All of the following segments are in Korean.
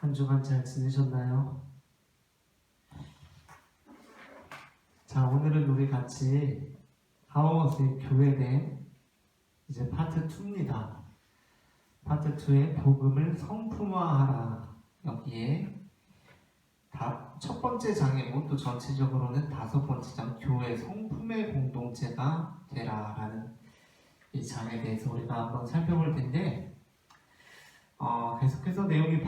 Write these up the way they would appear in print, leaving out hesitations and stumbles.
한 주간 잘 지내셨나요? 자, 오늘은 우리 같이 하워스의 교회대 이제 파트 2입니다. 파트 2의 복음을 성품화하라. 여기에 첫 번째 장이고 또 전체적으로는 5번째 장 교회 성품의 공동체가 되라라는 이 장에 대해서 우리가 한번 살펴볼 텐데 계속해서 내용이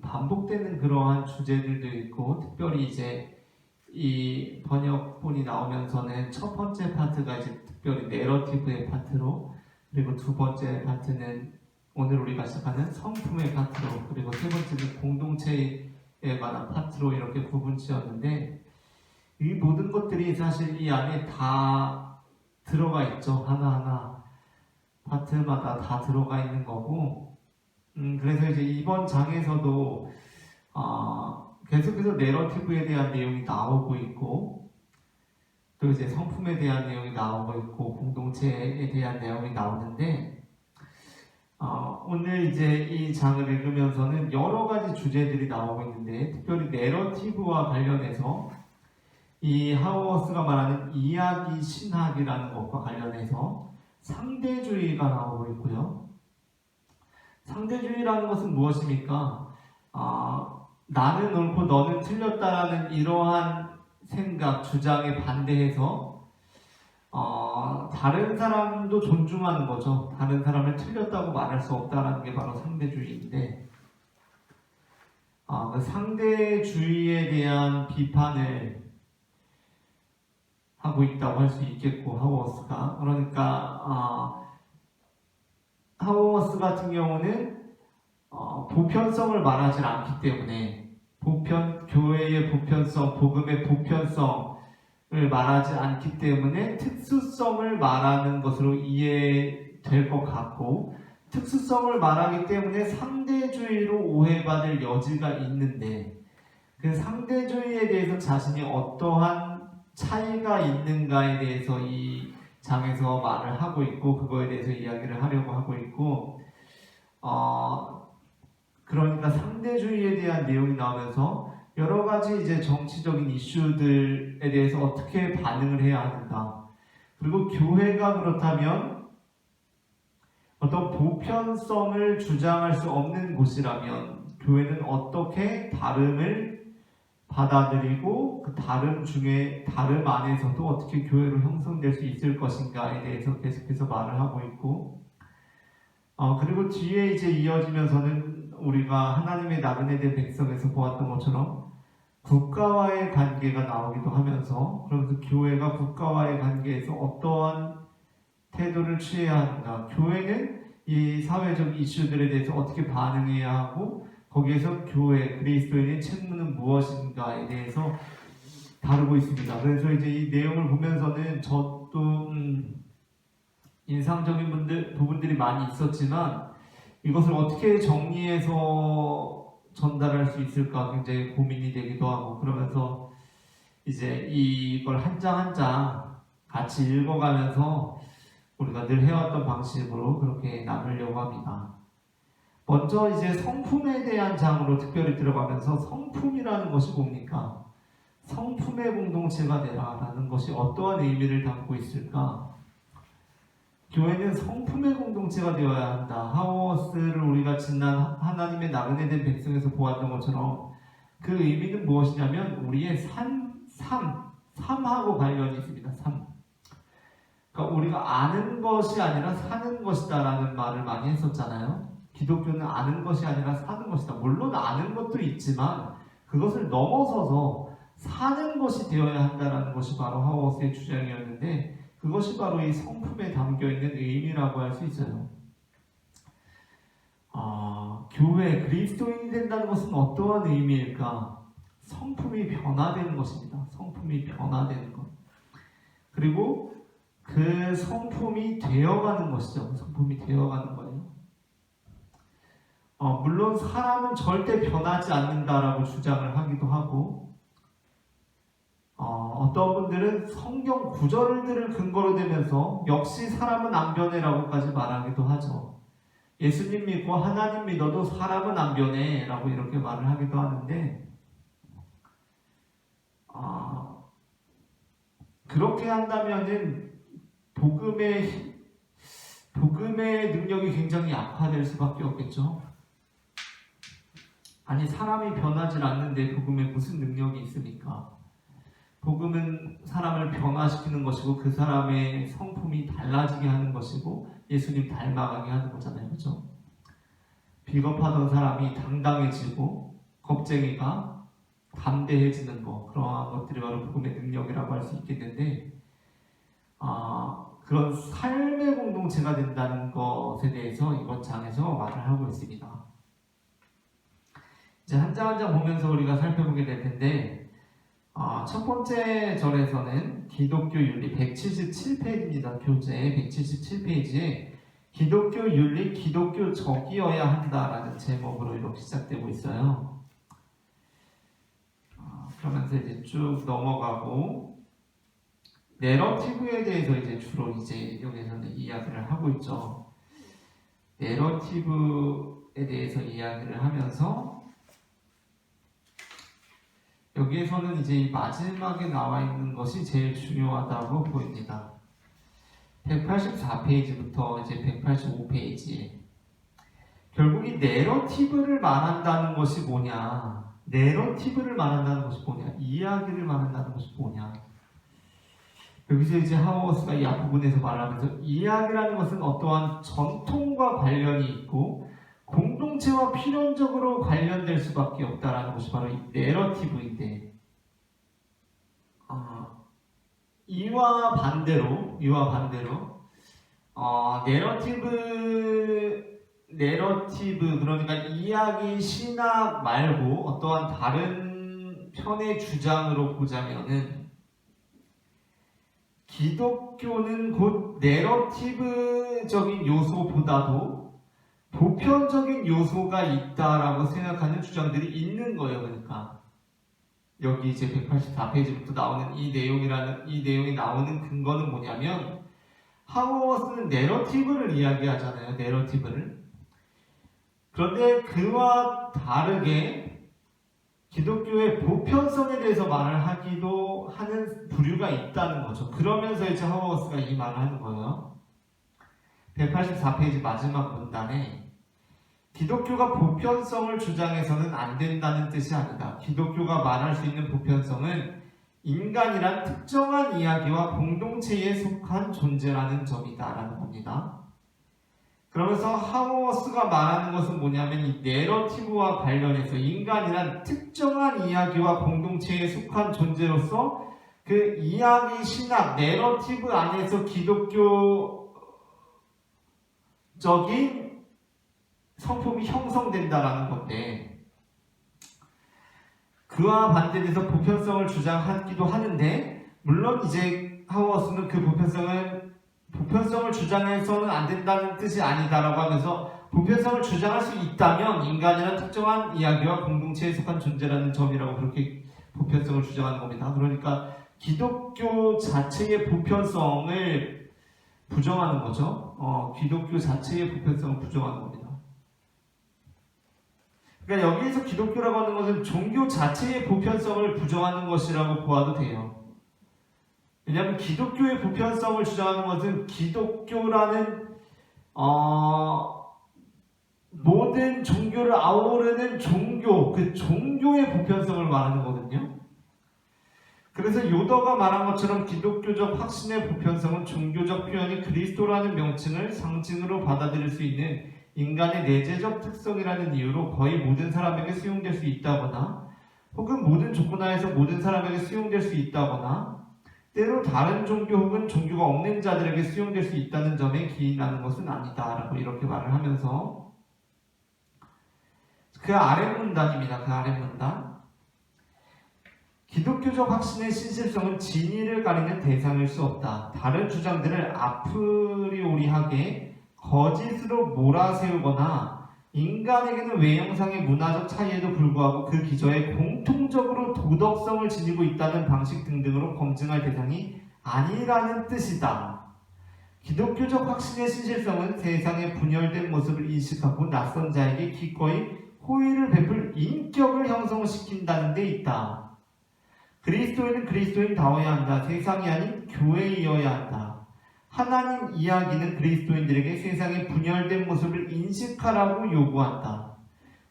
반복되는 그러한 주제들도 있고, 특별히 이제 이 번역본이 나오면서는 첫 번째 파트가 이제 특별히 내러티브의 파트로, 그리고 두 번째 파트는 오늘 우리가 시작하는 성품의 파트로, 그리고 세 번째는 공동체에 관한 파트로 이렇게 구분 지었는데, 이 모든 것들이 사실 이 안에 다 들어가 있죠. 하나하나 파트마다 다 들어가 있는 거고, 그래서 이제 이번 장에서도 계속해서 내러티브에 대한 내용이 나오고 있고, 또 이제 성품에 대한 내용이 나오고 있고, 공동체에 대한 내용이 나오는데, 오늘 이제 이 장을 읽으면서는 여러 가지 주제들이 나오고 있는데, 특별히 내러티브와 관련해서 이 하우어스가 말하는 이야기 신학이라는 것과 관련해서 상대주의가 나오고 있고요. 상대주의라는 것은 무엇입니까? 나는 옳고 너는 틀렸다라는 이러한 생각, 주장에 반대해서 다른 사람도 존중하는 거죠. 다른 사람을 틀렸다고 말할 수 없다라는 게 바로 상대주의인데, 그 상대주의에 대한 비판을 하고 있다고 할 수 있겠고, 하우어스가. 그러니까 하우어스 같은 경우는 보편성을 말하지 않기 때문에, 교회의 보편성, 복음의 보편성을 말하지 않기 때문에 특수성을 말하는 것으로 이해될 것 같고, 특수성을 말하기 때문에 상대주의로 오해받을 여지가 있는데, 그 상대주의에 대해서 자신이 어떠한 차이가 있는가에 대해서 이 장에서 말을 하고 있고, 그거에 대해서 이야기를 하려고 하고 있고, 그러니까 상대주의에 대한 내용이 나오면서 여러 가지 이제 정치적인 이슈들에 대해서 어떻게 반응을 해야 하는가, 그리고 교회가 그렇다면 어떤 보편성을 주장할 수 없는 곳이라면 교회는 어떻게 다름을 받아들이고, 그 다름 중에 다름 안에서도 어떻게 교회로 형성될 수 있을 것인가에 대해서 계속해서 말을 하고 있고, 그리고 뒤에 이제 이어지면서는 우리가 하나님의 나그네 된 백성에서 보았던 것처럼 국가와의 관계가 나오기도 하면서, 그러면서 교회가 국가와의 관계에서 어떠한 태도를 취해야 하는가, 교회는 이 사회적 이슈들에 대해서 어떻게 반응해야 하고, 거기에서 교회, 그리스도인의 책무는 무엇인가에 대해서 다루고 있습니다. 그래서 이제 이 내용을 보면서는 저도 인상적인 부분들이 많이 있었지만, 이것을 어떻게 정리해서 전달할 수 있을까 굉장히 고민이 되기도 하고, 그러면서 이제 이걸 한 장 한 장 같이 읽어가면서 우리가 늘 해왔던 방식으로 그렇게 나누려고 합니다. 먼저 이제 성품에 대한 장으로 특별히 들어가면서, 성품이라는 것이 뭡니까? 성품의 공동체가 되라라는 것이 어떠한 의미를 담고 있을까? 교회는 성품의 공동체가 되어야 한다. 하우어스를 우리가 지난 하나님의 나그네 된 백성에서 보았던 것처럼 그 의미는 무엇이냐면 우리의 삶하고 관련이 있습니다. 삶. 그러니까 우리가 아는 것이 아니라 사는 것이다라는 말을 많이 했었잖아요. 기독교는 아는 것이 아니라 사는 것이다. 물론 아는 것도 있지만 그것을 넘어서서 사는 것이 되어야 한다는 것이 바로 하우어스의 주장이었는데, 그것이 바로 이 성품에 담겨있는 의미라고 할 수 있어요. 교회, 그리스도인이 된다는 것은 어떠한 의미일까? 성품이 변화되는 것입니다. 성품이 변화되는 것. 그리고 그 성품이 되어가는 것이죠. 성품이 되어가는 거예요. 물론 사람은 절대 변하지 않는다라고 주장을 하기도 하고, 어떤 분들은 성경 구절들을 근거로 대면서 역시 사람은 안 변해라고까지 말하기도 하죠. 예수님 믿고 하나님 믿어도 사람은 안 변해 라고 이렇게 말을 하기도 하는데, 그렇게 한다면은 복음의 능력이 굉장히 약화될 수밖에 없겠죠. 아니, 사람이 변하지 않는데 복음에 무슨 능력이 있습니까? 복음은 사람을 변화시키는 것이고 그 사람의 성품이 달라지게 하는 것이고 예수님 닮아가게 하는 거잖아요. 그렇죠? 비겁하던 사람이 당당해지고 겁쟁이가 담대해지는 거, 그러한 것들이 바로 복음의 능력이라고 할 수 있겠는데, 그런 삶의 공동체가 된다는 것에 대해서 이번 장에서 말을 하고 있습니다. 이제 한 장 한 장 보면서 우리가 살펴보게 될 텐데, 첫 번째 절에서는 기독교 윤리 177페이지입니다. 교재 177페이지에 기독교 윤리 기독교적이어야 한다라는 제목으로 이렇게 시작되고 있어요. 그러면서 이제 쭉 넘어가고 내러티브에 대해서 이제 주로 이제 여기서는 이야기를 하고 있죠. 내러티브에 대해서 이야기를 하면서 여기에서는 이제 마지막에 나와 있는 것이 제일 중요하다고 보입니다. 184페이지부터 이제 185페이지. 결국 이 내러티브를 말한다는 것이 뭐냐? 내러티브를 말한다는 것이 뭐냐? 이야기를 말한다는 것이 뭐냐? 여기서 이제 하우어스가 이 앞부분에서 말하면서 이야기라는 것은 어떠한 전통과 관련이 있고 공동체와 필연적으로 관련될 수밖에 없다라는 것이 바로 이 내러티브인데, 이와 반대로 내러티브 그러니까 이야기 신학 말고 어떠한 다른 편의 주장으로 보자면은 기독교는 곧 내러티브적인 요소보다도 보편적인 요소가 있다라고 생각하는 주장들이 있는 거예요. 그러니까 여기 이제 184페이지부터 나오는 이 내용이 나오는 근거는 뭐냐면, 하우어스는 내러티브를 이야기하잖아요. 내러티브를. 그런데 그와 다르게 기독교의 보편성에 대해서 말을 하기도 하는 부류가 있다는 거죠. 그러면서 이제 하우어스가 이 말을 하는 거예요. 184페이지 마지막 문단에 기독교가 보편성을 주장해서는 안 된다는 뜻이 아니다. 기독교가 말할 수 있는 보편성은 인간이란 특정한 이야기와 공동체에 속한 존재라는 점이다 라는 겁니다. 그러면서 하우어스가 말하는 것은 뭐냐면 이 내러티브와 관련해서 인간이란 특정한 이야기와 공동체에 속한 존재로서 그 이야기 신학 내러티브 안에서 기독교적인 성품이 형성된다라는 건데, 그와 반대돼서 보편성을 주장하기도 하는데, 물론 이제 하우어스는 그 보편성을 주장해서는 안 된다는 뜻이 아니다라고 하면서, 보편성을 주장할 수 있다면 인간이란 특정한 이야기와 공동체에 속한 존재라는 점이라고 그렇게 보편성을 주장하는 겁니다. 그러니까 기독교 자체의 보편성을 부정하는 거죠. 기독교 자체의 보편성을 부정하는 겁니다. 그러니까 여기에서 기독교라고 하는 것은 종교 자체의 보편성을 부정하는 것이라고 보아도 돼요. 왜냐하면 기독교의 보편성을 주장하는 것은 기독교라는 모든 종교를 아우르는 종교, 그 종교의 보편성을 말하는 거거든요. 그래서 요더가 말한 것처럼 기독교적 확신의 보편성은 종교적 표현이 그리스도라는 명칭을 상징으로 받아들일 수 있는 인간의 내재적 특성이라는 이유로 거의 모든 사람에게 수용될 수 있다거나, 혹은 모든 조건 하에서 모든 사람에게 수용될 수 있다거나, 때로 다른 종교 혹은 종교가 없는 자들에게 수용될 수 있다는 점에 기인하는 것은 아니다라고 이렇게 말을 하면서, 그 아랫 문단입니다. 그 아랫 문단. 기독교적 확신의 신실성은 진리를 가리는 대상일 수 없다. 다른 주장들을 아프리오리하게 거짓으로 몰아세우거나 인간에게는 외형상의 문화적 차이에도 불구하고 그 기저에 공통적으로 도덕성을 지니고 있다는 방식 등등으로 검증할 대상이 아니라는 뜻이다. 기독교적 확신의 신실성은 세상의 분열된 모습을 인식하고 낯선 자에게 기꺼이 호의를 베풀 인격을 형성시킨다는 데 있다. 그리스도인은 그리스도인다워야 한다. 세상이 아닌 교회이어야 한다. 하나님 이야기는 그리스도인들에게 세상의 분열된 모습을 인식하라고 요구한다.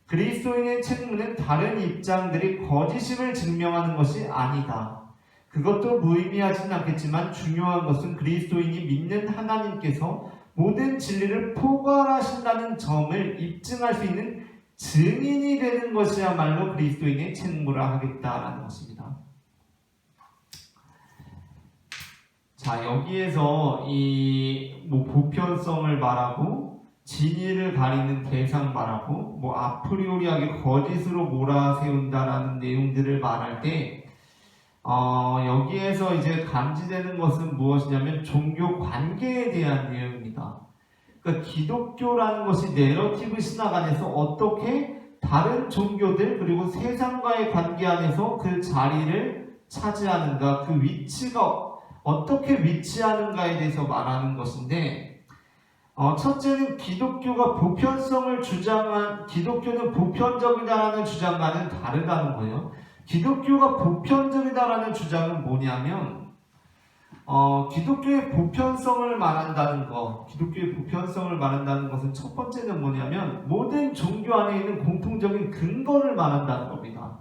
그리스도인의 책무는 다른 입장들이 거짓임을 증명하는 것이 아니다. 그것도 무의미하진 않겠지만 중요한 것은 그리스도인이 믿는 하나님께서 모든 진리를 포괄하신다는 점을 입증할 수 있는 증인이 되는 것이야말로 그리스도인의 책무라 하겠다라는 것입니다. 자, 여기에서 보편성을 말하고 진리를 가리는 대상 말하고 아프리오리하게 거짓으로 몰아세운다라는 내용들을 말할 때 여기에서 이제 감지되는 것은 무엇이냐면 종교 관계에 대한 내용입니다. 그러니까 기독교라는 것이 내러티브 신학 안에서 어떻게 다른 종교들 그리고 세상과의 관계 안에서 그 자리를 차지하는가, 그 위치가 어떻게 위치하는가에 대해서 말하는 것인데, 첫째는 기독교는 보편적이다라는 주장과는 다르다는 거예요. 기독교가 보편적이다라는 주장은 뭐냐면, 기독교의 보편성을 말한다는 것은 첫 번째는 뭐냐면, 모든 종교 안에 있는 공통적인 근거를 말한다는 겁니다.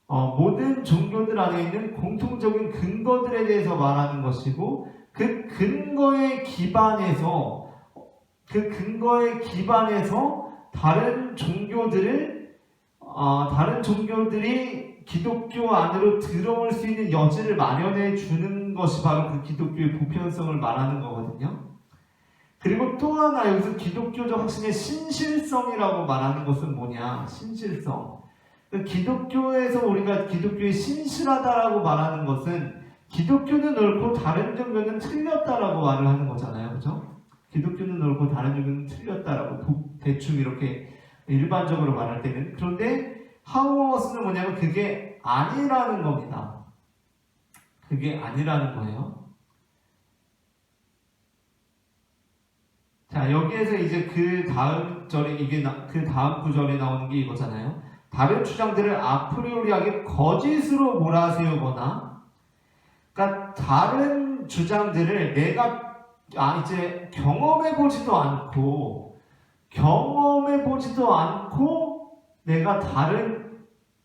모든 종교들 안에 있는 공통적인 근거들에 대해서 말하는 것이고, 그 근거에 기반해서 다른 종교들이 기독교 안으로 들어올 수 있는 여지를 마련해 주는 것이 바로 그 기독교의 보편성을 말하는 거거든요. 그리고 또 하나 여기서 기독교적 확신의 신실성이라고 말하는 것은 뭐냐? 신실성. 기독교에서 우리가 기독교의 신실하다라고 말하는 것은 기독교는 옳고 다른 종교는 틀렸다라고 말을 하는 거잖아요. 그죠? 기독교는 옳고 다른 종교는 틀렸다라고 대충 이렇게 일반적으로 말할 때는. 그런데 하우어스는 뭐냐면 그게 아니라는 겁니다. 그게 아니라는 거예요. 자, 여기에서 이제 그 다음 구절에 나오는 게 이거잖아요. 다른 주장들을 아프리오리하게 거짓으로 몰아세우거나, 그러니까 다른 주장들을 내가 이제 경험해보지도 않고 내가 다른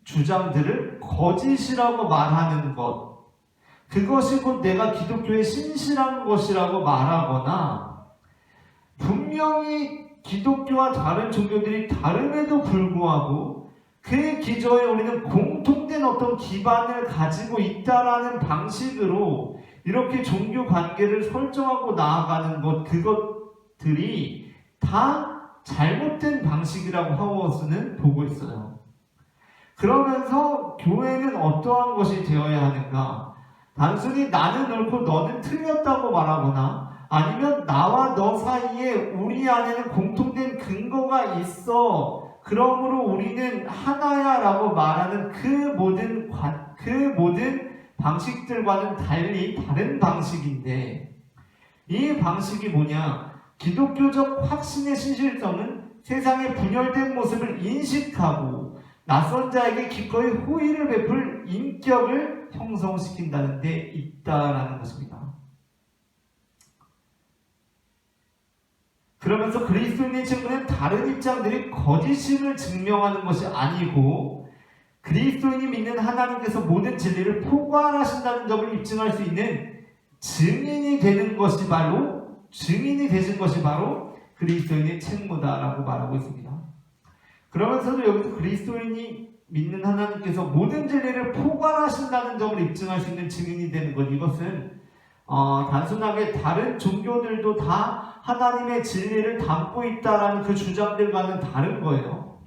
주장들을 거짓이라고 말하는 것, 그것이 곧 내가 기독교에 신실한 것이라고 말하거나, 분명히 기독교와 다른 종교들이 다름에도 불구하고 그 기저에 우리는 공통된 어떤 기반을 가지고 있다라는 방식으로 이렇게 종교 관계를 설정하고 나아가는 것, 그것들이 다 잘못된 방식이라고 하우어스는 보고 있어요. 그러면서 교회는 어떠한 것이 되어야 하는가? 단순히 나는 옳고 너는 틀렸다고 말하거나, 아니면 나와 너 사이에 우리 안에는 공통된 근거가 있어, 그러므로 우리는 하나야 라고 말하는 그 모든 방식들과는 달리 다른 방식인데, 이 방식이 뭐냐? 기독교적 확신의 신실성은 세상의 분열된 모습을 인식하고 낯선 자에게 기꺼이 호의를 베풀 인격을 형성시킨다는 데 있다라는 것입니다. 그러면서 그리스도인의 책무는 다른 입장들이 거짓임을 증명하는 것이 아니고 그리스도인이 믿는 하나님께서 모든 진리를 포괄하신다는 점을 입증할 수 있는 증인이 되는 것이 바로 그리스도인의 책무다라고 말하고 있습니다. 그러면서도 여기서 그리스도인이 믿는 하나님께서 모든 진리를 포괄하신다는 점을 입증할 수 있는 증인이 되는 것, 이것은 단순하게 다른 종교들도 다 하나님의 진리를 담고 있다라는 그 주장들과는 다른 거예요.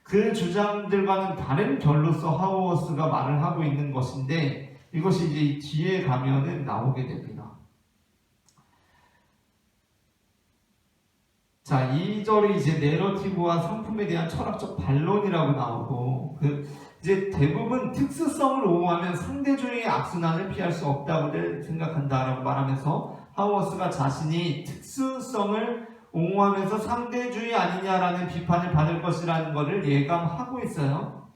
그 주장들과는 다른 결로서 하우어스가 말을 하고 있는 것인데, 이것이 이제 뒤에 가면은 나오게 됩니다. 자, 2절이 이제 내러티브와 성품에 대한 철학적 반론이라고 나오고, 이제 대부분 특수성을 옹호하면 상대주의의 악순환을 피할 수 없다고 생각한다라고 말하면서 하우어스가 자신이 특수성을 옹호하면서 상대주의 아니냐라는 비판을 받을 것이라는 것을 예감하고 있어요.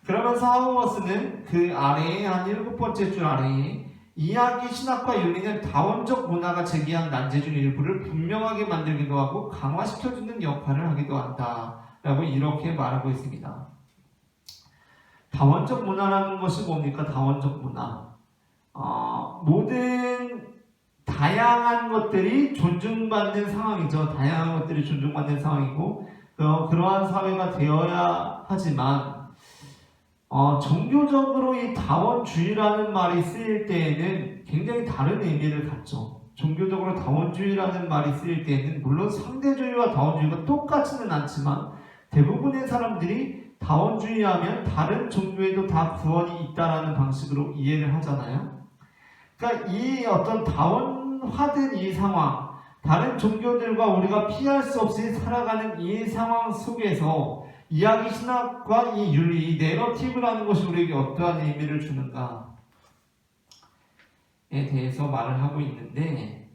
그러면서 하우어스는 그 아래에 한 7번째 줄 아래에 이야기, 신학과 윤리는 다원적 문화가 제기한 난제 중 일부를 분명하게 만들기도 하고 강화시켜주는 역할을 하기도 한다 라고 이렇게 말하고 있습니다. 다원적 문화라는 것이 뭡니까? 다원적 문화, 모든 다양한 것들이 존중받는 상황이죠. 다양한 것들이 존중받는 상황이고 그러한 사회가 되어야 하지만 종교적으로 이 다원주의라는 말이 쓰일 때에는 굉장히 다른 의미를 갖죠. 종교적으로 다원주의라는 말이 쓰일 때에는 물론 상대주의와 다원주의가 똑같지는 않지만 대부분의 사람들이 다원주의하면 다른 종교에도 다 구원이 있다라는 방식으로 이해를 하잖아요. 그러니까 이 어떤 다원화된 이 상황, 다른 종교들과 우리가 피할 수 없이 살아가는 이 상황 속에서 이야기 신학과 이 윤리, 이 내러티브라는 것이 우리에게 어떠한 의미를 주는가에 대해서 말을 하고 있는데,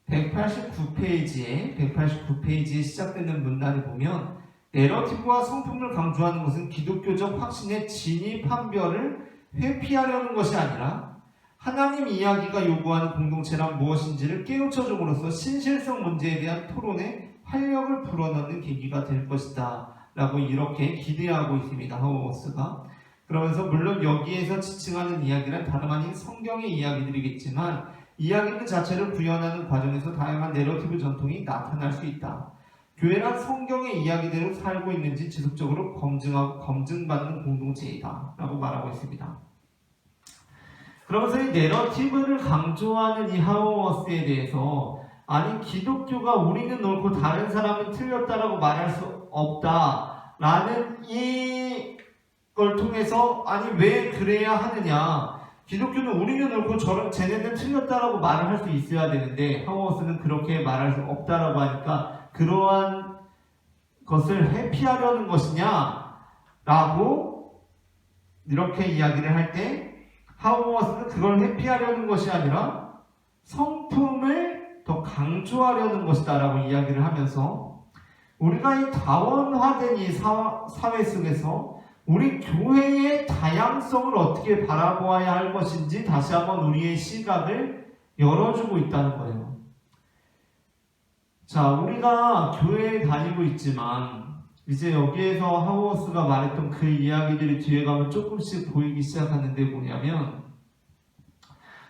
(189페이지에) 189페이지에 시작되는 문단을 보면 내러티브와 성품을 강조하는 것은 기독교적 확신의 진입 판별을 회피하려는 것이 아니라 하나님 이야기가 요구하는 공동체란 무엇인지를 깨우쳐 줌으로써 신실성 문제에 대한 토론에 활력을 불어넣는 계기가 될 것이다 라고 이렇게 기대하고 있습니다. 하우어스가. 그러면서 물론 여기에서 지칭하는 이야기는 다름 아닌 성경의 이야기들이겠지만 이야기 그 자체를 구현하는 과정에서 다양한 내러티브 전통이 나타날 수 있다. 교회란 성경의 이야기대로 살고 있는지 지속적으로 검증받는 공동체이다 라고 말하고 있습니다. 그러면서 이 내러티브를 강조하는 이 하우어스에 대해서 아니 기독교가 우리는 옳고 다른 사람은 틀렸다라고 말할 수 없다라는 이걸 통해서 아니 왜 그래야 하느냐, 기독교는 우리는 옳고 쟤네는 틀렸다라고 말을 할 수 있어야 되는데 하우어스는 그렇게 말할 수 없다라고 하니까 그러한 것을 회피하려는 것이냐 라고 이렇게 이야기를 할 때 하우어스는 그걸 회피하려는 것이 아니라 성품을 더 강조하려는 것이다 라고 이야기를 하면서 우리가 이 다원화된 이 사회 속에서 우리 교회의 다양성을 어떻게 바라보아야 할 것인지 다시 한번 우리의 시각을 열어주고 있다는 거예요. 자, 우리가 교회에 다니고 있지만 이제 여기에서 하우어스가 말했던 그 이야기들이 뒤에 가면 조금씩 보이기 시작하는데 뭐냐면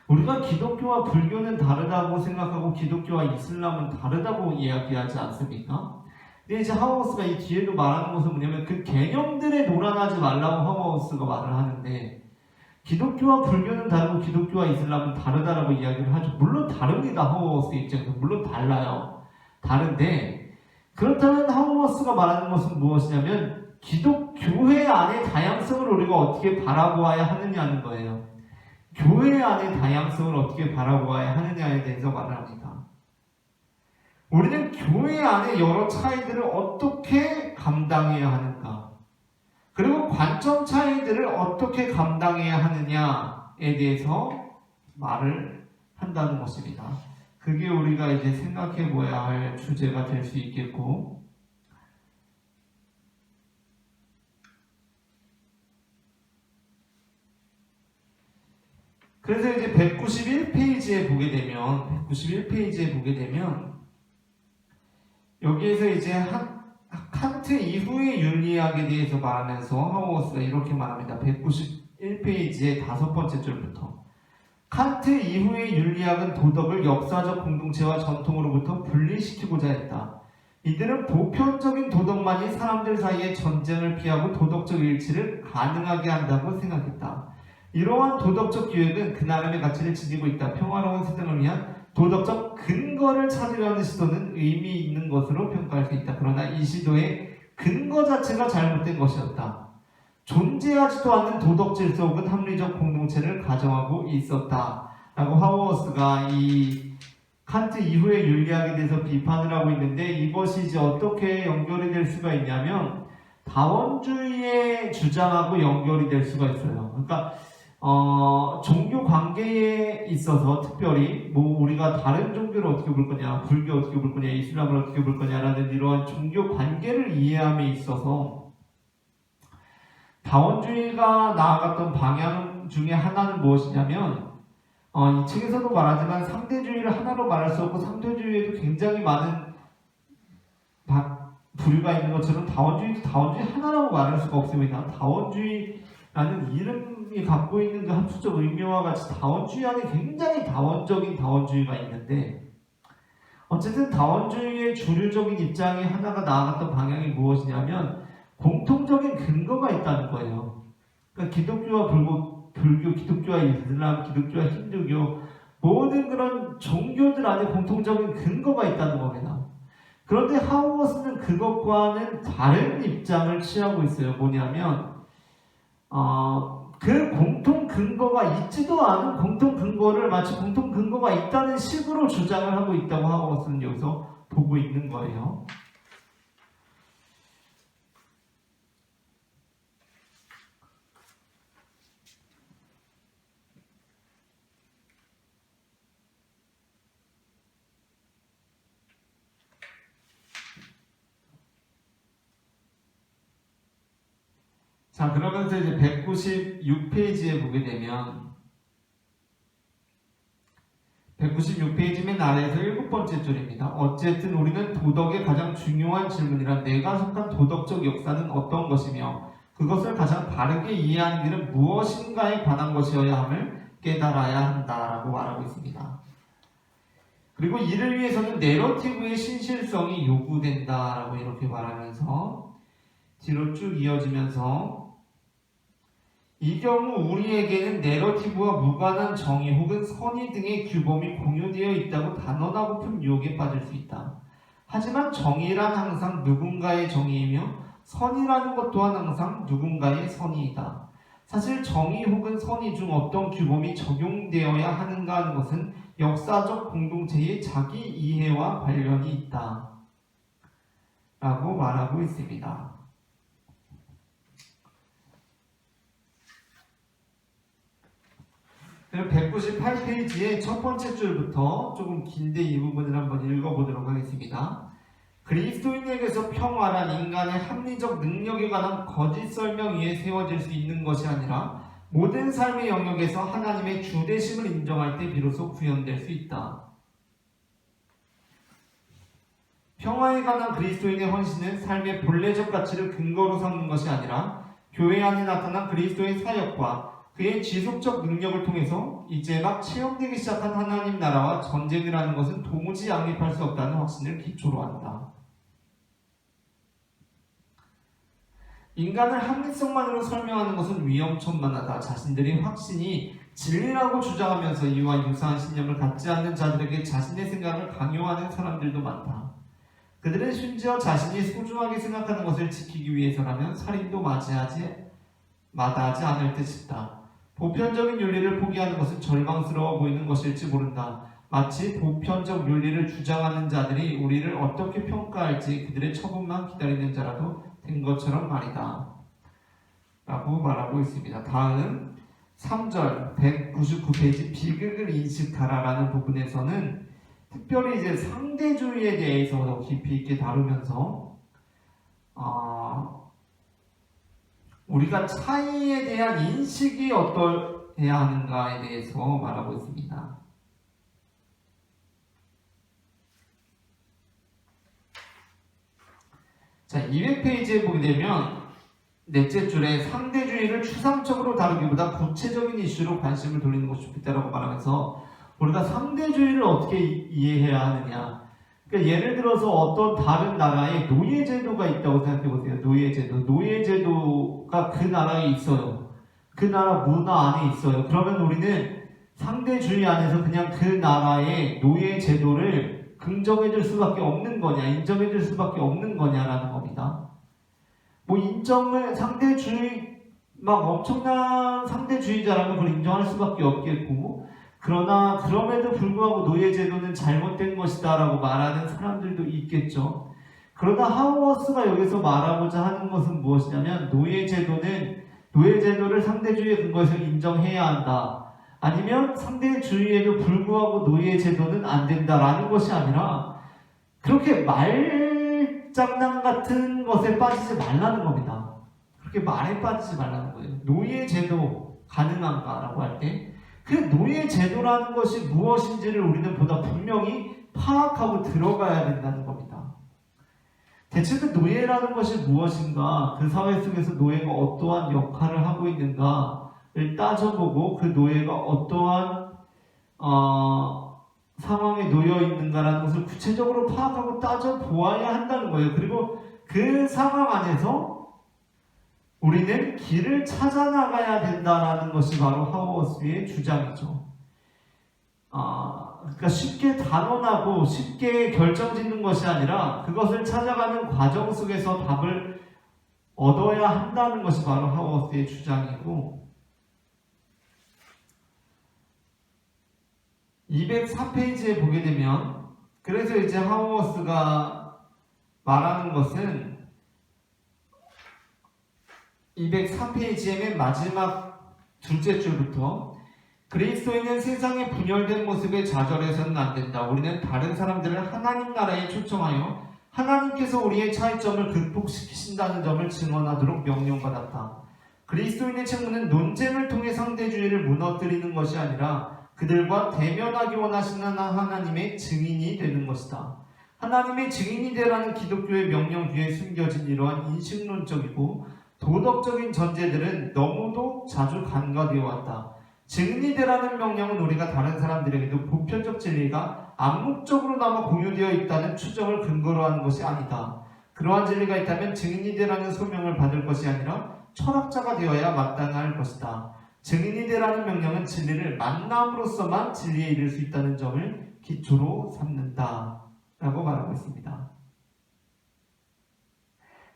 우리가 기독교와 불교는 다르다고 생각하고 기독교와 이슬람은 다르다고 이야기하지 않습니까? 근데 이제 하우어스가 이 뒤에도 말하는 것은 뭐냐면 그 개념들에 놀아나지 말라고 하우어스가 말을 하는데 기독교와 불교는 다르고 기독교와 이슬람은 다르다라고 이야기를 하죠. 물론 다릅니다. 하우어스 입장에서 물론 달라요. 다른데 그렇다면 하우어스가 말하는 것은 무엇이냐면 기독교회 안의 다양성을 우리가 어떻게 바라보아야 하느냐는 거예요. 교회 안의 다양성을 어떻게 바라보아야 하느냐에 대해서 말을 합니다. 우리는 교회 안의 여러 차이들을 어떻게 감당해야 하는가, 그리고 관점 차이들을 어떻게 감당해야 하느냐에 대해서 말을 한다는 것입니다. 그게 우리가 이제 생각해 보아야 할 주제가 될 수 있겠고, 그래서 이제 191페이지에 보게 되면 여기에서 이제 칸트 이후의 윤리학에 대해서 말하면서 하우어스가 이렇게 말합니다. 191페이지의 5번째 줄부터 칸트 이후의 윤리학은 도덕을 역사적 공동체와 전통으로부터 분리시키고자 했다. 이들은 보편적인 도덕만이 사람들 사이의 전쟁을 피하고 도덕적 일치를 가능하게 한다고 생각했다. 이러한 도덕적 기획은 그 나름의 가치를 지니고 있다. 평화로운 세상을 위한 도덕적 근거를 찾으려는 시도는 의미 있는 것으로 평가할 수 있다. 그러나 이 시도의 근거 자체가 잘못된 것이었다. 존재하지도 않는 도덕 질서 혹은 합리적 공동체를 가정하고 있었다 라고 하우어스가 이 칸트 이후의 윤리학에 대해서 비판을 하고 있는데, 이것이 이제 어떻게 연결이 될 수가 있냐면 다원주의의 주장하고 연결이 될 수가 있어요. 그러니까 종교 관계에 있어서 특별히 뭐 우리가 다른 종교를 어떻게 볼 거냐, 불교 어떻게 볼 거냐, 이슬람을 어떻게 볼 거냐라는 이러한 종교 관계를 이해함에 있어서 다원주의가 나아갔던 방향 중에 하나는 무엇이냐면 이 책에서도 말하지만 상대주의를 하나로 말할 수 없고 상대주의에도 굉장히 많은 부류가 있는 것처럼 다원주의도 다원주의 하나라고 말할 수가 없습니다. 다원주의라는 이름이 갖고 있는 그 합수적 의미와 같이 다원주의 안에 굉장히 다원적인 다원주의가 있는데 어쨌든 다원주의의 주류적인 입장이 하나가 나아갔던 방향이 무엇이냐면 공통적인 근거가 있다는 거예요. 그러니까 기독교와 불교, 기독교와 이슬람, 기독교와 힌두교 모든 그런 종교들 안에 공통적인 근거가 있다는 겁니다. 그런데 하우머스는 그것과는 다른 입장을 취하고 있어요. 뭐냐면 그 공통 근거가 있지도 않은 공통 근거를 마치 공통 근거가 있다는 식으로 주장을 하고 있다고 하우머스는 여기서 보고 있는 거예요. 자, 그러면서 이제 196페이지에 보게 되면 196페이지 맨 아래에서 7번째 줄입니다. 어쨌든 우리는 도덕의 가장 중요한 질문이란 내가 속한 도덕적 역사는 어떤 것이며 그것을 가장 바르게 이해하는 길은 무엇인가에 관한 것이어야 함을 깨달아야 한다라고 말하고 있습니다. 그리고 이를 위해서는 내러티브의 신실성이 요구된다라고 이렇게 말하면서 뒤로 쭉 이어지면서 이 경우 우리에게는 내러티브와 무관한 정의 혹은 선의 등의 규범이 공유되어 있다고 단언하고픈 유혹에 빠질 수 있다. 하지만 정의란 항상 누군가의 정의이며 선이라는 것 또한 항상 누군가의 선의이다. 사실 정의 혹은 선의 중 어떤 규범이 적용되어야 하는가 하는 것은 역사적 공동체의 자기 이해와 관련이 있다. 라고 말하고 있습니다. 198페이지의 첫 번째 줄부터 조금 긴데 이 부분을 한번 읽어보도록 하겠습니다. 그리스도인에게서 평화란 인간의 합리적 능력에 관한 거짓 설명 위에 세워질 수 있는 것이 아니라 모든 삶의 영역에서 하나님의 주대심을 인정할 때 비로소 구현될 수 있다. 평화에 관한 그리스도인의 헌신은 삶의 본래적 가치를 근거로 삼는 것이 아니라 교회 안에 나타난 그리스도의 사역과 그의 지속적 능력을 통해서 이제 막 체험되기 시작한 하나님 나라와 전쟁을 하는 것은 도무지 양립할 수 없다는 확신을 기초로 한다. 인간을 합리성만으로 설명하는 것은 위험천만하다. 자신들의 확신이 진리라고 주장하면서 이와 유사한 신념을 갖지 않는 자들에게 자신의 생각을 강요하는 사람들도 많다. 그들은 심지어 자신이 소중하게 생각하는 것을 지키기 위해서라면 살인도 마다하지 않을 듯 싶다. 보편적인 윤리를 포기하는 것은 절망스러워 보이는 것일지 모른다. 마치 보편적 윤리를 주장하는 자들이 우리를 어떻게 평가할지 그들의 처분만 기다리는 자라도 된 것처럼 말이다. 라고 말하고 있습니다. 다음 3절 199페이지 비극을 인식하라라는 부분에서는 특별히 이제 상대주의에 대해서 더 깊이 있게 다루면서 우리가 차이에 대한 인식이 어떠해야 하는가에 대해서 말하고 있습니다. 자, 200페이지에 보게 되면 넷째 줄에 상대주의를 추상적으로 다루기보다 구체적인 이슈로 관심을 돌리는 것이 좋겠다라고 말하면서 우리가 상대주의를 어떻게 이해해야 하느냐. 그러니까 예를 들어서 어떤 다른 나라에 노예제도가 있다고 생각해보세요. 노예제도가 그 나라에 있어요. 그 나라 문화 안에 있어요. 그러면 우리는 상대주의 안에서 그냥 그 나라의 노예제도를 긍정해줄 수밖에 없는 거냐, 인정해줄 수밖에 없는 거냐라는 겁니다. 뭐 엄청난 상대주의자라면 그걸 인정할 수밖에 없겠고, 그러나 그럼에도 불구하고 노예제도는 잘못된 것이다 라고 말하는 사람들도 있겠죠. 그러나 하우어스가 여기서 말하고자 하는 것은 무엇이냐면 노예제도를 상대주의의 근거에서 인정해야 한다. 아니면 상대주의에도 불구하고 노예제도는 안 된다라는 것이 아니라 그렇게 말장난 같은 것에 빠지지 말라는 겁니다. 그렇게 말에 빠지지 말라는 거예요. 노예제도 가능한가라고 할 때 그 노예제도라는 것이 무엇인지를 우리는 보다 분명히 파악하고 들어가야 된다는 겁니다. 대체 그 노예라는 것이 무엇인가, 그 사회 속에서 노예가 어떠한 역할을 하고 있는가를 따져보고 그 노예가 어떠한 상황에 놓여 있는가라는 것을 구체적으로 파악하고 따져보아야 한다는 거예요. 그리고 그 상황 안에서 우리는 길을 찾아나가야 된다는 것이 바로 하우어스의 주장이죠. 그러니까 쉽게 단언하고 쉽게 결정짓는 것이 아니라 그것을 찾아가는 과정 속에서 답을 얻어야 한다는 것이 바로 하우어스의 주장이고, 204페이지에 보게 되면, 그래서 이제 하우어스가 말하는 것은 204페이지의 맨 마지막 둘째 줄부터 그리스도인은 세상의 분열된 모습에 좌절해서는 안 된다. 우리는 다른 사람들을 하나님 나라에 초청하여 하나님께서 우리의 차이점을 극복시키신다는 점을 증언하도록 명령받았다. 그리스도인의 책무는 논쟁을 통해 상대주의를 무너뜨리는 것이 아니라 그들과 대면하기 원하시는 하나님의 증인이 되는 것이다. 하나님의 증인이 되라는 기독교의 명령 뒤에 숨겨진 이러한 인식론적이고 도덕적인 전제들은 너무도 자주 간과되어 왔다. 증인이 되라는 명령은 우리가 다른 사람들에게도 보편적 진리가 암묵적으로나마 공유되어 있다는 추정을 근거로 하는 것이 아니다. 그러한 진리가 있다면 증인이 되라는 소명을 받을 것이 아니라 철학자가 되어야 마땅할 것이다. 증인이 되라는 명령은 진리를 만남으로써만 진리에 이를 수 있다는 점을 기초로 삼는다 라고 말하고 있습니다.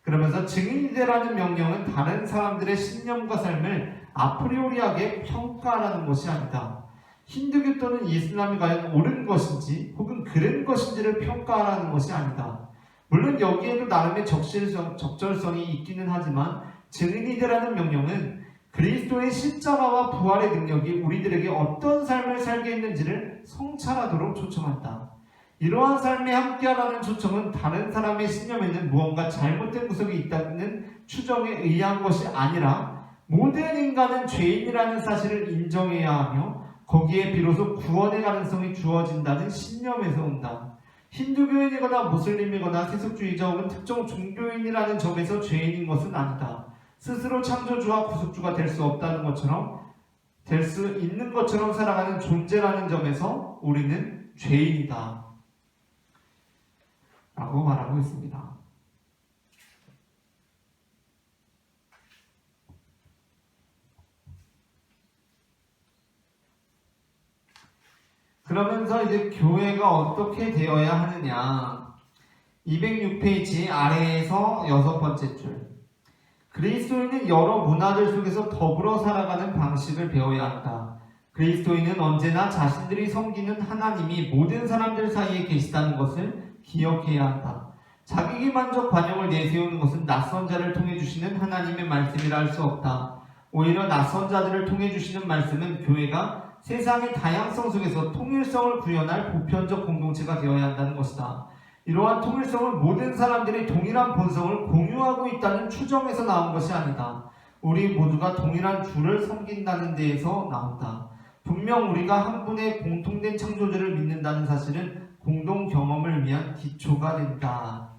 그러면서 증인이 되라는 명령은 다른 사람들의 신념과 삶을 아프리오리하게 평가하라는 것이 아니다. 힌두교 또는 이슬람이 과연 옳은 것인지 혹은 그른 것인지를 평가하라는 것이 아니다. 물론 여기에도 나름의 적절성이 있기는 하지만 증인이 되라는 명령은 그리스도의 십자가와 부활의 능력이 우리들에게 어떤 삶을 살게 했는지를 성찰하도록 초청한다. 이러한 삶에 함께하라는 초청은 다른 사람의 신념에는 무언가 잘못된 구석이 있다는 추정에 의한 것이 아니라 모든 인간은 죄인이라는 사실을 인정해야 하며 거기에 비로소 구원의 가능성이 주어진다는 신념에서 온다. 힌두교인이거나 무슬림이거나 세속주의자 혹은 특정 종교인이라는 점에서 죄인인 것은 아니다. 스스로 창조주와 구속주가 될 수 없다는 것처럼 될 수 있는 것처럼 살아가는 존재라는 점에서 우리는 죄인이다 라고 말하고 있습니다. 그러면서 이제 교회가 어떻게 되어야 하느냐, 206페이지 아래에서 6번째 줄, 그리스도인은 여러 문화들 속에서 더불어 살아가는 방식을 배워야 한다. 그리스도인은 언제나 자신들이 섬기는 하나님이 모든 사람들 사이에 계시다는 것을 기억해야 한다. 자기만족 관용을 내세우는 것은 낯선 자를 통해 주시는 하나님의 말씀이라 할 수 없다. 오히려 낯선 자들을 통해 주시는 말씀은 교회가 세상의 다양성 속에서 통일성을 구현할 보편적 공동체가 되어야 한다는 것이다. 이러한 통일성은 모든 사람들이 동일한 본성을 공유하고 있다는 추정에서 나온 것이 아니다. 우리 모두가 동일한 주를 섬긴다는 데에서 나온다. 분명 우리가 한 분의 공통된 창조주를 믿는다는 사실은 공동 경험을 위한 기초가 된다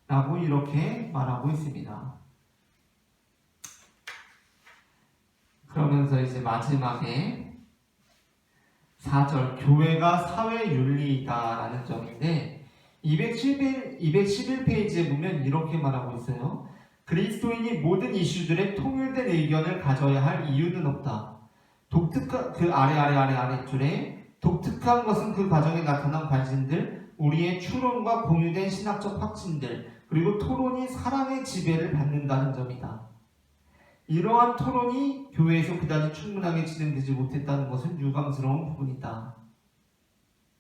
라고 이렇게 말하고 있습니다. 그러면서 이제 마지막에 4절, 교회가 사회윤리이다 라는 점인데 211페이지에 보면 이렇게 말하고 있어요. 그리스도인이 모든 이슈들에 통일된 의견을 가져야 할 이유는 없다. 독특한 그 아래줄에 독특한 것은 그 과정에 나타난 관심들, 우리의 추론과 공유된 신학적 확신들, 그리고 토론이 사랑의 지배를 받는다는 점이다. 이러한 토론이 교회에서 그다지 충분하게 진행되지 못했다는 것은 유감스러운 부분이다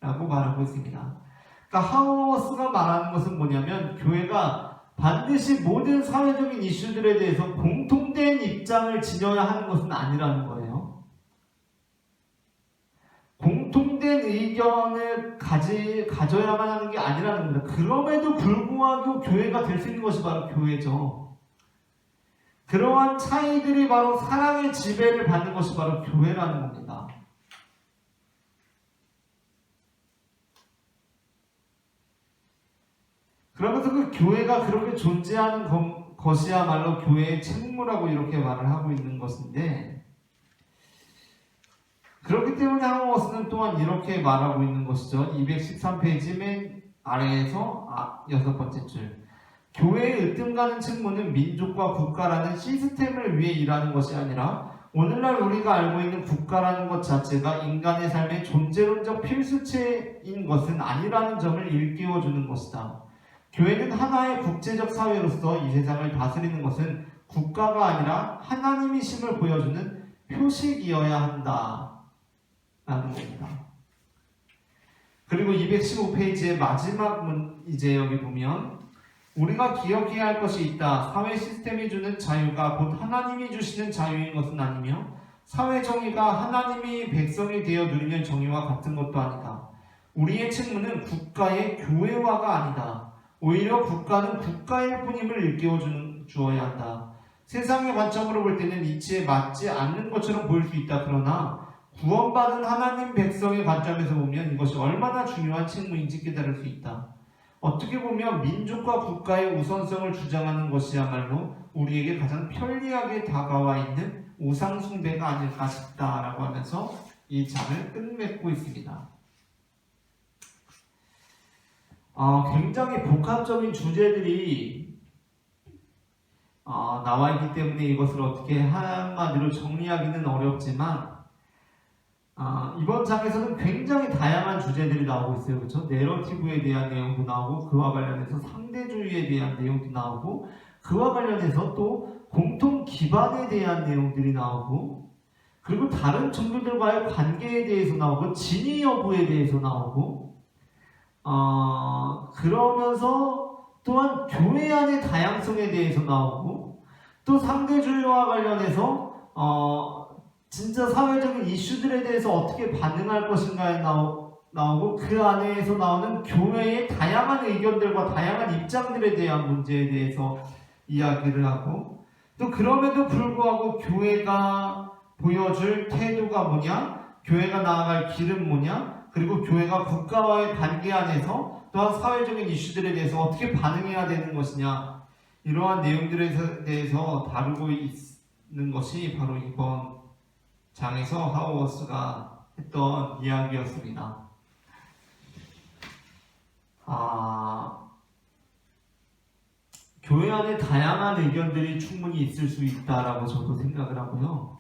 라고 말하고 있습니다. 그러니까 하우스가 말하는 것은 뭐냐면 교회가 반드시 모든 사회적인 이슈들에 대해서 공통된 입장을 지녀야 하는 것은 아니라는 거예요. 공통된 의견을 가져야만 하는 게 아니라는 겁니다. 그럼에도 불구하고 교회가 될 수 있는 것이 바로 교회죠. 그러한 차이들이 바로 사랑의 지배를 받는 것이 바로 교회라는 겁니다. 그러면서 그 교회가 그렇게 존재하는 것이야말로 교회의 책무라고 이렇게 말을 하고 있는 것인데, 그렇기 때문에 하우머스는 또한 이렇게 말하고 있는 것이죠. 213페이지 맨 아래에서 6번째 줄. 교회의 으뜸가는 책무는 민족과 국가라는 시스템을 위해 일하는 것이 아니라 오늘날 우리가 알고 있는 국가라는 것 자체가 인간의 삶의 존재론적 필수체인 것은 아니라는 점을 일깨워주는 것이다. 교회는 하나의 국제적 사회로서 이 세상을 다스리는 것은 국가가 아니라 하나님이심을 보여주는 표식이어야 한다 라는 겁니다. 그리고 215페이지의 마지막 이제 여기 보면 우리가 기억해야 할 것이 있다. 사회 시스템이 주는 자유가 곧 하나님이 주시는 자유인 것은 아니며 사회 정의가 하나님이 백성이 되어 누리는 정의와 같은 것도 아니다. 우리의 책무는 국가의 교회화가 아니다. 오히려 국가는 국가일 뿐임을 일깨워 주어야 한다. 세상의 관점으로 볼 때는 이치에 맞지 않는 것처럼 보일 수 있다. 그러나 구원받은 하나님 백성의 관점에서 보면 이것이 얼마나 중요한 책무인지 깨달을 수 있다. 어떻게 보면 민족과 국가의 우선성을 주장하는 것이야말로 우리에게 가장 편리하게 다가와 있는 우상 숭배가 아닐까 싶다라고 하면서 이 장을 끝맺고 있습니다. 굉장히 복합적인 주제들이 나와 있기 때문에 이것을 어떻게 한마디로 정리하기는 어렵지만 이번 장에서는 굉장히 다양한 주제들이 나오고 있어요. 그렇죠? 내러티브에 대한 내용도 나오고 그와 관련해서 상대주의에 대한 내용도 나오고 그와 관련해서 또 공통 기반에 대한 내용들이 나오고 그리고 다른 종교들과의 관계에 대해서 나오고 진위 여부에 대해서 나오고 그러면서 또한 교회 안의 다양성에 대해서 나오고 또 상대주의와 관련해서 진짜 사회적인 이슈들에 대해서 어떻게 반응할 것인가에 나오고 그 안에서 나오는 교회의 다양한 의견들과 다양한 입장들에 대한 문제에 대해서 이야기를 하고 또 그럼에도 불구하고 교회가 보여줄 태도가 뭐냐, 교회가 나아갈 길은 뭐냐, 그리고 교회가 국가와의 관계 안에서 또한 사회적인 이슈들에 대해서 어떻게 반응해야 되는 것이냐, 이러한 내용들에 대해서 다루고 있는 것이 바로 이번 장에서 하우머스가 했던 이야기였습니다. 교회 안에 다양한 의견들이 충분히 있을 수 있다라고 저도 생각을 하고요.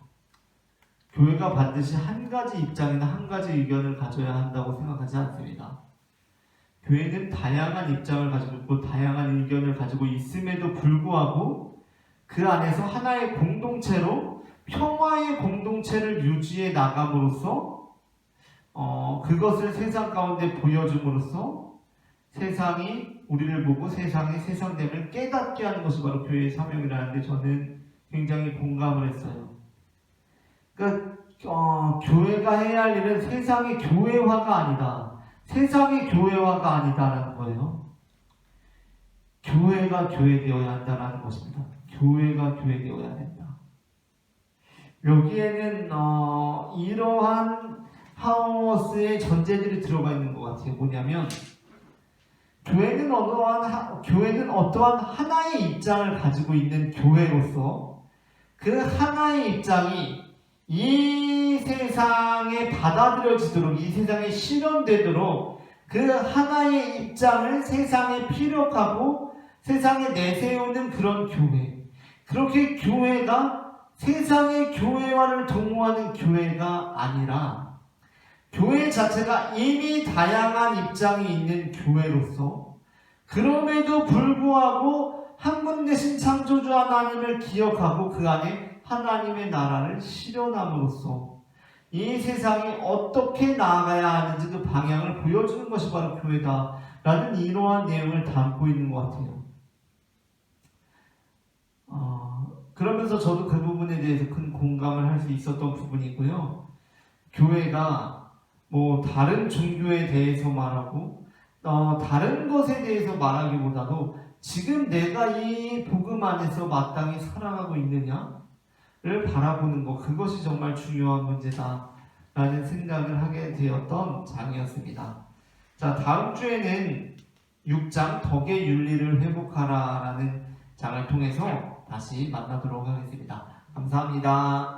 교회가 반드시 한 가지 입장이나 한 가지 의견을 가져야 한다고 생각하지 않습니다. 교회는 다양한 입장을 가지고 있고 다양한 의견을 가지고 있음에도 불구하고 그 안에서 하나의 공동체로 평화의 공동체를 유지해 나감으로써 그것을 세상 가운데 보여줌으로써 세상이 우리를 보고 세상이 세상됨을 깨닫게 하는 것이 바로 교회의 사명이라는데 저는 굉장히 공감을 했어요. 그러니까 교회가 해야 할 일은 세상의 교회화가 아니다. 세상의 교회화가 아니다라는 거예요. 교회가 교회되어야 한다라는 것입니다. 교회가 교회되어야 된다. 여기에는 이러한 하우머스의 전제들이 들어가 있는 것 같아요. 뭐냐면 교회는 어떠한 하나의 입장을 가지고 있는 교회로서 그 하나의 입장이 이 세상에 받아들여지도록, 이 세상에 실현되도록 그 하나의 입장을 세상에 피력하고 세상에 내세우는 그런 교회. 그렇게 교회가 세상의 교회화를 도모하는 교회가 아니라 교회 자체가 이미 다양한 입장이 있는 교회로서 그럼에도 불구하고 한 분 되신 창조주 하나님을 기억하고 그 안에 하나님의 나라를 실현함으로써 이 세상이 어떻게 나아가야 하는지 그 방향을 보여주는 것이 바로 교회다라는 이러한 내용을 담고 있는 것 같아요. 그러면서 저도 그 부분에 대해서 큰 공감을 할 수 있었던 부분이고요. 교회가 뭐 다른 종교에 대해서 말하고 다른 것에 대해서 말하기보다도 지금 내가 이 복음 안에서 마땅히 살아가고 있느냐를 바라보는 것, 그것이 정말 중요한 문제다라는 생각을 하게 되었던 장이었습니다. 자, 다음 주에는 6장 덕의 윤리를 회복하라라는 장을 통해서 다시 만나도록 하겠습니다. 감사합니다.